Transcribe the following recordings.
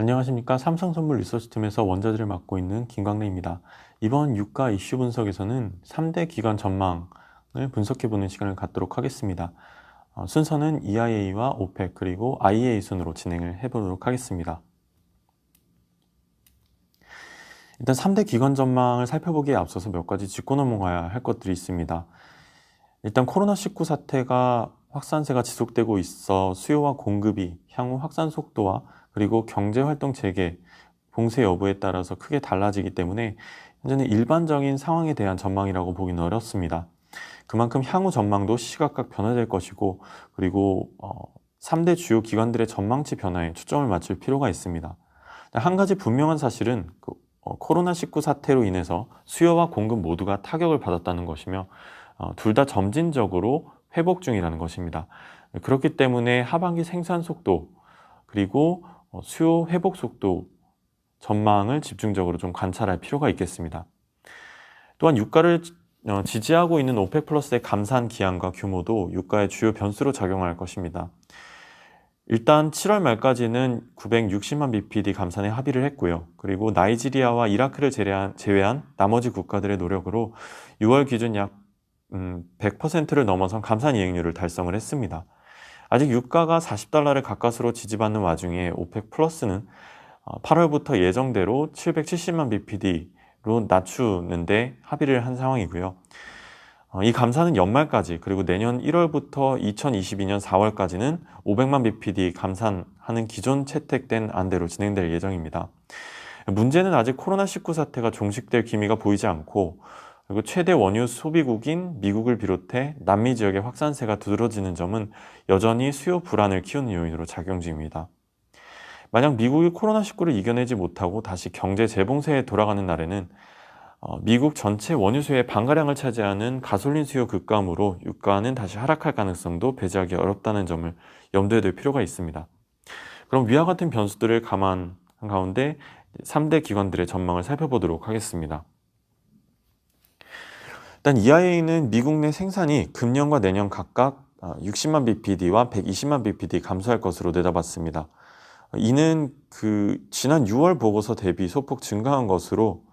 안녕하십니까. 삼성선물 리서치팀에서 원자재를 맡고 있는 김광래입니다. 이번 유가 이슈 분석에서는 3대 기관 전망을 분석해보는 시간을 갖도록 하겠습니다. 순서는 EIA와 OPEC 그리고 IEA 순으로 진행을 해보도록 하겠습니다. 일단 3대 기관 전망을 살펴보기에 앞서서 몇 가지 짚고 넘어가야 할 것들이 있습니다. 일단 코로나19 사태가 확산세가 지속되고 있어 수요와 공급이 향후 확산 속도와 그리고 경제활동 재개, 봉쇄 여부에 따라서 크게 달라지기 때문에 현재는 일반적인 상황에 대한 전망이라고 보기는 어렵습니다. 그만큼 향후 전망도 시시각각 변화될 것이고 그리고 3대 주요 기관들의 전망치 변화에 초점을 맞출 필요가 있습니다. 한 가지 분명한 사실은 코로나19 사태로 인해서 수요와 공급 모두가 타격을 받았다는 것이며 둘 다 점진적으로 회복 중이라는 것입니다. 그렇기 때문에 하반기 생산 속도 그리고 수요 회복 속도 전망을 집중적으로 좀 관찰할 필요가 있겠습니다. 또한 유가를 지지하고 있는 오펙 플러스의 감산 기한과 규모도 유가의 주요 변수로 작용할 것입니다. 일단 7월 말까지는 960만 bpd 감산에 합의를 했고요. 그리고 나이지리아와 이라크를 제외한 나머지 국가들의 노력으로 6월 기준 약 100%를 넘어선 감산 이행률을 달성을 했습니다. 아직 유가가 $40를 가까스로 지지받는 와중에 오펙 플러스는 8월부터 예정대로 770만 bpd로 낮추는데 합의를 한 상황이고요. 이 감산은 연말까지 그리고 내년 1월부터 2022년 4월까지는 500만 bpd 감산하는 기존 채택된 안대로 진행될 예정입니다. 문제는 아직 코로나19 사태가 종식될 기미가 보이지 않고 그리고 최대 원유 소비국인 미국을 비롯해 남미 지역의 확산세가 두드러지는 점은 여전히 수요 불안을 키우는 요인으로 작용 중입니다. 만약 미국이 코로나19를 이겨내지 못하고 다시 경제 재봉쇄에 돌아가는 날에는 미국 전체 원유 수요의 반가량을 차지하는 가솔린 수요 급감으로 유가는 다시 하락할 가능성도 배제하기 어렵다는 점을 염두에 둘 필요가 있습니다. 그럼 위와 같은 변수들을 감안한 가운데 3대 기관들의 전망을 살펴보도록 하겠습니다. 일단 EIA는 미국 내 생산이 금년과 내년 각각 60만 bpd와 120만 bpd 감소할 것으로 내다봤습니다. 이는 지난 6월 보고서 대비 소폭 증가한 것으로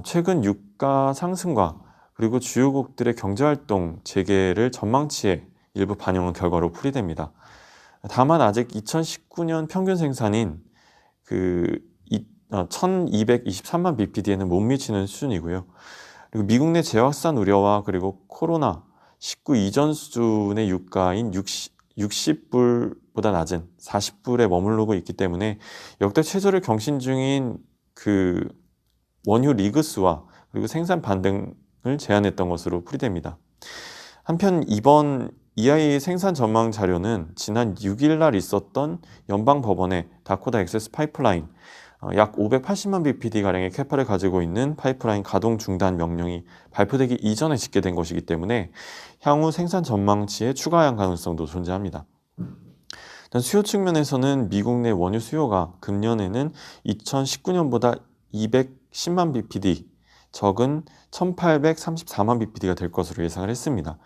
최근 유가 상승과 그리고 주요국들의 경제활동 재개를 전망치에 일부 반영한 결과로 풀이됩니다. 다만 아직 2019년 평균 생산인 1223만 bpd에는 못 미치는 수준이고요. 그리고 미국 내 재확산 우려와 그리고 코로나19 이전 수준의 유가인 60불보다 낮은 40불에 머무르고 있기 때문에 역대 최저를 경신 중인 원유 리그스와 그리고 생산 반등을 제한했던 것으로 풀이됩니다. 한편 이번 EIA 생산 전망 자료는 지난 6일 날 있었던 연방법원의 다코타 액세스 파이프라인 약 580만 bpd가량의 캐파를 가지고 있는 파이프라인 가동 중단 명령이 발표되기 이전에 집계된 것이기 때문에 향후 생산 전망치의 추가 하향 가능성도 존재합니다. 일단 수요 측면에서는 미국 내 원유 수요가 금년에는 2019년보다 210만 bpd, 적은 1834만 bpd가 될 것으로 예상을 했습니다.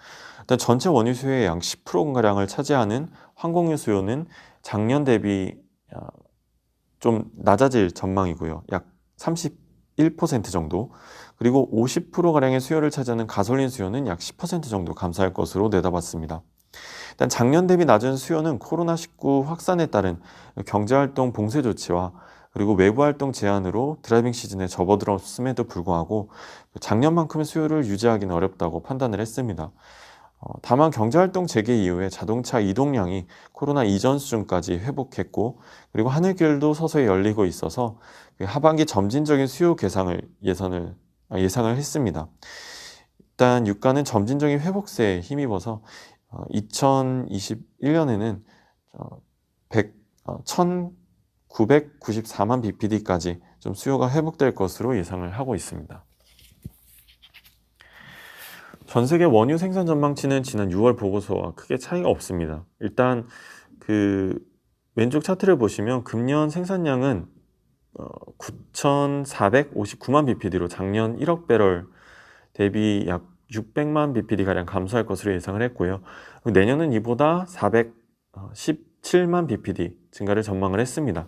일단 전체 원유 수요의 약 10%가량을 차지하는 항공유 수요는 작년 대비 좀 낮아질 전망이고요. 약 31% 정도. 그리고 50%가량의 수요를 차지하는 가솔린 수요는 약 10% 정도 감소할 것으로 내다봤습니다. 일단 작년 대비 낮은 수요는 코로나19 확산에 따른 경제활동 봉쇄 조치와 그리고 외부활동 제한으로 드라이빙 시즌에 접어들었음에도 불구하고 작년만큼의 수요를 유지하기는 어렵다고 판단을 했습니다. 다만 경제활동 재개 이후에 자동차 이동량이 코로나 이전 수준까지 회복했고 그리고 하늘길도 서서히 열리고 있어서 하반기 점진적인 수요 개선을 예상을 했습니다. 일단 유가는 점진적인 회복세에 힘입어서 2021년에는 1994만 bpd까지 좀 수요가 회복될 것으로 예상을 하고 있습니다. 전 세계 원유 생산 전망치는 지난 6월 보고서와 크게 차이가 없습니다. 일단 왼쪽 차트를 보시면 금년 생산량은 9,459만 bpd로 작년 1억 배럴 대비 약 600만 bpd가량 감소할 것으로 예상을 했고요. 내년은 이보다 417만 bpd 증가를 전망을 했습니다.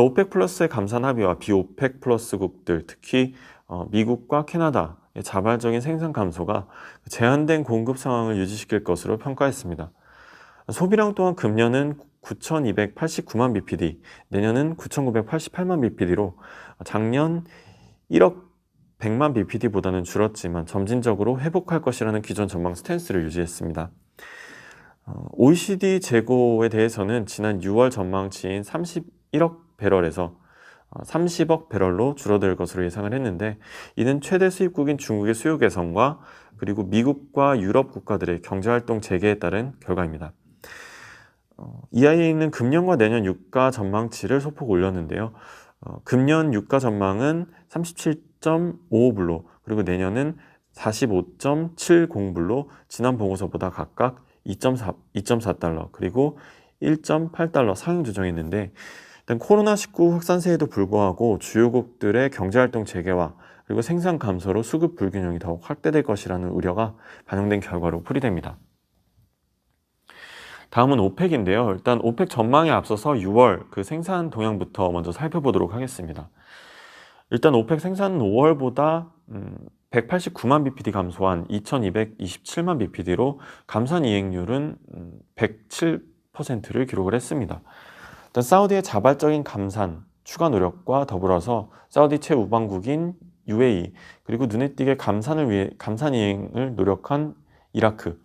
오펙 플러스의 감산 합의와 비오펙 플러스국들, 특히 미국과 캐나다의 자발적인 생산 감소가 제한된 공급 상황을 유지시킬 것으로 평가했습니다. 소비량 또한 금년은 9,289만 bpd, 내년은 9,988만 bpd로 작년 1억 100만 bpd보다는 줄었지만 점진적으로 회복할 것이라는 기존 전망 스탠스를 유지했습니다. OECD 재고에 대해서는 지난 6월 전망치인 31억 배럴에서 30억 배럴로 줄어들 것으로 예상을 했는데, 이는 최대 수입국인 중국의 수요 개선과 그리고 미국과 유럽 국가들의 경제활동 재개에 따른 결과입니다. EIA는 금년과 내년 유가 전망치를 소폭 올렸는데요. 금년 유가 전망은 37.55불로, 그리고 내년은 45.70불로 지난 보고서보다 각각 2.4달러 그리고 1.8달러 상향 조정했는데, 일단 코로나19 확산세에도 불구하고 주요국들의 경제활동 재개와 그리고 생산 감소로 수급 불균형이 더욱 확대될 것이라는 우려가 반영된 결과로 풀이됩니다. 다음은 오펙인데요. 일단 오펙 전망에 앞서서 6월 그 생산 동향부터 먼저 살펴보도록 하겠습니다. 일단 오펙 생산은 5월보다 189만 bpd 감소한 2227만 bpd로 감산 이행률은 107%를 기록을 했습니다. 일단 사우디의 자발적인 감산 추가 노력과 더불어서 사우디 최우방국인 UAE, 그리고 눈에 띄게 감산 이행을 노력한 이라크,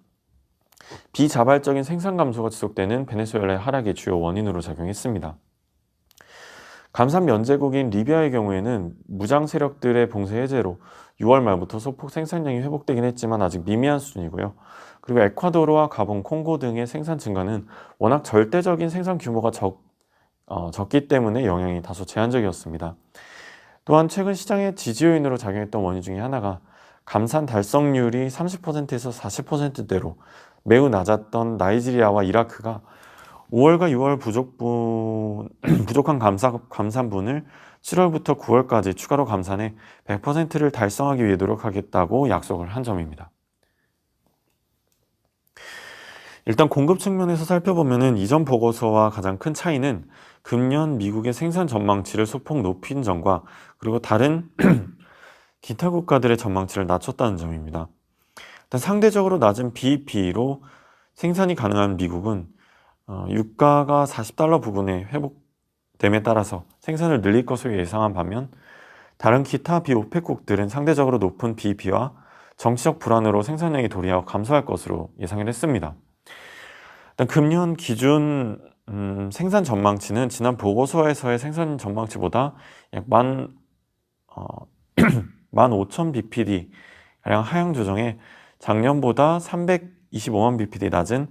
비자발적인 생산 감소가 지속되는 베네수엘라의 하락이 주요 원인으로 작용했습니다. 감산 면제국인 리비아의 경우에는 무장 세력들의 봉쇄 해제로 6월 말부터 소폭 생산량이 회복되긴 했지만 아직 미미한 수준이고요. 그리고 에콰도르와 가본, 콩고 등의 생산 증가는 워낙 절대적인 생산 규모가 적기 때문에 영향이 다소 제한적이었습니다. 또한 최근 시장의 지지 요인으로 작용했던 원인 중에 하나가 감산 달성률이 30%에서 40%대로 매우 낮았던 나이지리아와 이라크가 5월과 6월 부족한 감산분을 7월부터 9월까지 추가로 감산해 100%를 달성하기 위해 노력하겠다고 약속을 한 점입니다. 일단 공급 측면에서 살펴보면 이전 보고서와 가장 큰 차이는 금년 미국의 생산 전망치를 소폭 높인 점과 그리고 다른 기타 국가들의 전망치를 낮췄다는 점입니다. 일단 상대적으로 낮은 BEP로 생산이 가능한 미국은 유가가 40달러 부근에 회복됨에 따라서 생산을 늘릴 것으로 예상한 반면, 다른 기타 비오펙국들은 상대적으로 높은 BEP와 정치적 불안으로 생산량이 도리어 감소할 것으로 예상을 했습니다. 일단 금년 기준 생산 전망치는 지난 보고서에서의 생산 전망치보다 약 15,000 bpd 가량 하향 조정해 작년보다 325만 bpd 낮은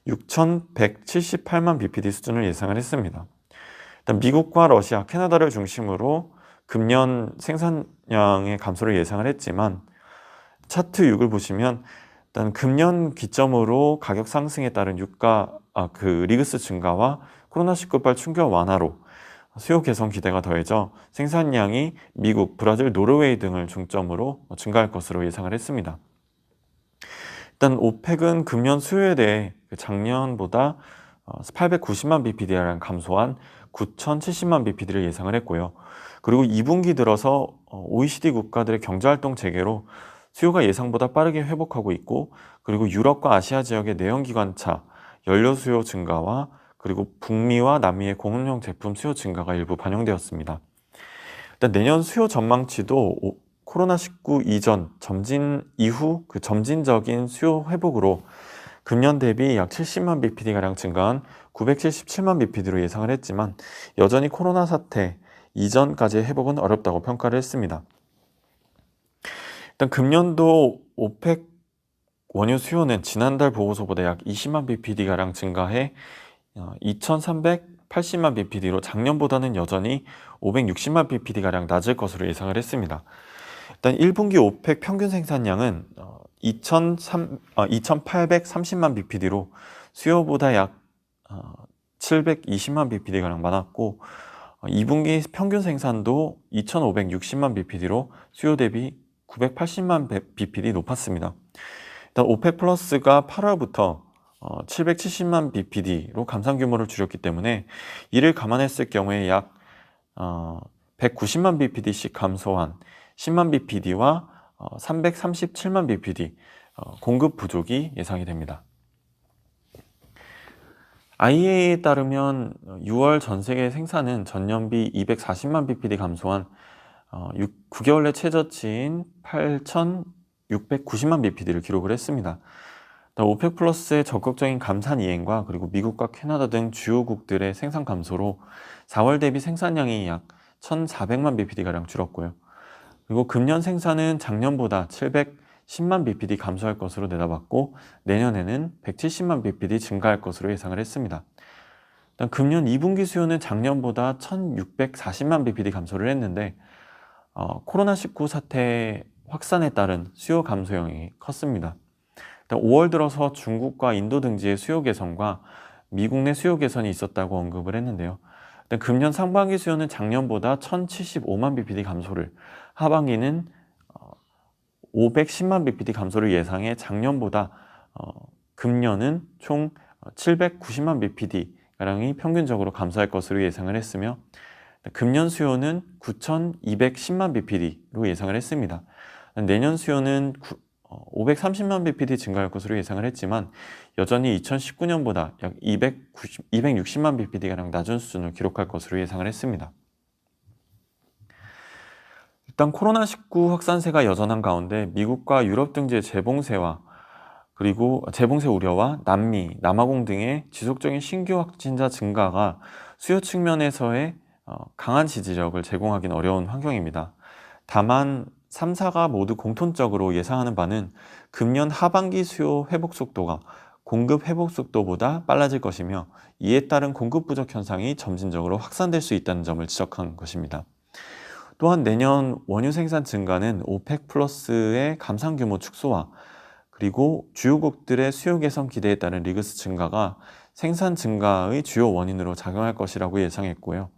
6,178만 bpd 수준을 예상을 했습니다. 일단 미국과 러시아, 캐나다를 중심으로 금년 생산량의 감소를 예상을 했지만, 차트 6을 보시면 일단 금년 기점으로 가격 상승에 따른 리그스 증가와 코로나19발 충격 완화로 수요 개선 기대가 더해져 생산량이 미국, 브라질, 노르웨이 등을 중점으로 증가할 것으로 예상을 했습니다. 일단 오펙은 금년 수요에 대해 작년보다 890만 bpd가량 감소한 9,070만 bpd를 예상을 했고요. 그리고 2분기 들어서 OECD 국가들의 경제활동 재개로 수요가 예상보다 빠르게 회복하고 있고, 그리고 유럽과 아시아 지역의 내연기관차 연료 수요 증가와 그리고 북미와 남미의 공업용 제품 수요 증가가 일부 반영되었습니다. 일단 내년 수요 전망치도 코로나19 이전 이후 그 점진적인 수요 회복으로 금년 대비 약 70만 bpd가량 증가한 977만 bpd로 예상을 했지만, 여전히 코로나 사태 이전까지의 회복은 어렵다고 평가를 했습니다. 일단 금년도 오펙 원유 수요는 지난달 보고서보다 약 20만 bpd가량 증가해 2,380만 bpd로 작년보다는 여전히 560만 bpd가량 낮을 것으로 예상을 했습니다. 일단 1분기 오펙 평균 생산량은 2,830만 bpd로 수요보다 약 720만 bpd가량 많았고, 2분기 평균 생산도 2,560만 bpd로 수요 대비 980만 bpd 높았습니다. 일단 오펙 플러스가 8월부터 770만 bpd로 감산 규모를 줄였기 때문에 이를 감안했을 경우에 약 190만 bpd씩 감소한 10만 bpd와 337만 bpd 공급 부족이 예상이 됩니다. IEA에 따르면 6월 전 세계 생산은 전년비 240만 bpd 감소한 9개월 내 최저치인 8,690만 bpd를 기록을 했습니다. 오펙 플러스의 적극적인 감산 이행과 그리고 미국과 캐나다 등 주요국들의 생산 감소로 4월 대비 생산량이 약 1,400만 bpd가량 줄었고요. 그리고 금년 생산은 작년보다 710만 bpd 감소할 것으로 내다봤고 내년에는 170만 bpd 증가할 것으로 예상을 했습니다. 일단 금년 2분기 수요는 작년보다 1,640만 bpd 감소를 했는데 코로나19 사태 확산에 따른 수요 감소 영향이 컸습니다. 5월 들어서 중국과 인도 등지의 수요 개선과 미국 내 수요 개선이 있었다고 언급을 했는데요. 금년 상반기 수요는 작년보다 1,075만 bpd 감소를, 하반기는 510만 bpd 감소를 예상해 작년보다 금년은 총 790만 bpd가량이 평균적으로 감소할 것으로 예상을 했으며 금년 수요는 9,210만 bpd로 예상을 했습니다. 내년 수요는 530만 bpd 증가할 것으로 예상을 했지만 여전히 2019년보다 약 260만 bpd가량 낮은 수준을 기록할 것으로 예상을 했습니다. 일단 코로나19 확산세가 여전한 가운데 미국과 유럽 등지의 재봉쇄와 그리고 재봉쇄 우려와 남미, 남아공 등의 지속적인 신규 확진자 증가가 수요 측면에서의 강한 지지력을 제공하기는 어려운 환경입니다. 다만 3사가 모두 공통적으로 예상하는 바는 금년 하반기 수요 회복 속도가 공급 회복 속도보다 빨라질 것이며 이에 따른 공급 부족 현상이 점진적으로 확산될 수 있다는 점을 지적한 것입니다. 또한 내년 원유 생산 증가는 오펙 플러스의 감산 규모 축소와 그리고 주요국들의 수요 개선 기대에 따른 리그스 증가가 생산 증가의 주요 원인으로 작용할 것이라고 예상했고요.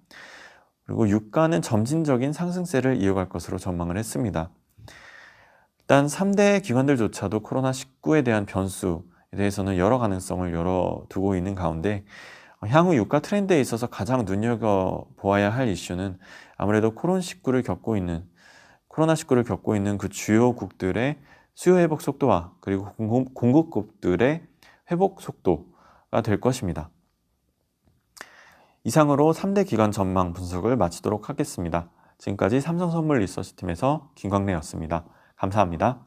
그리고 유가는 점진적인 상승세를 이어갈 것으로 전망을 했습니다. 일단 3대 기관들조차도 코로나19에 대한 변수에 대해서는 여러 가능성을 열어두고 있는 가운데 향후 유가 트렌드에 있어서 가장 눈여겨보아야 할 이슈는 아무래도 코로나19를 겪고 있는 그 주요국들의 수요 회복 속도와 그리고 공급국들의 회복 속도가 될 것입니다. 이상으로 3대 기관 전망 분석을 마치도록 하겠습니다. 지금까지 삼성선물 리서치팀에서 김광래였습니다. 감사합니다.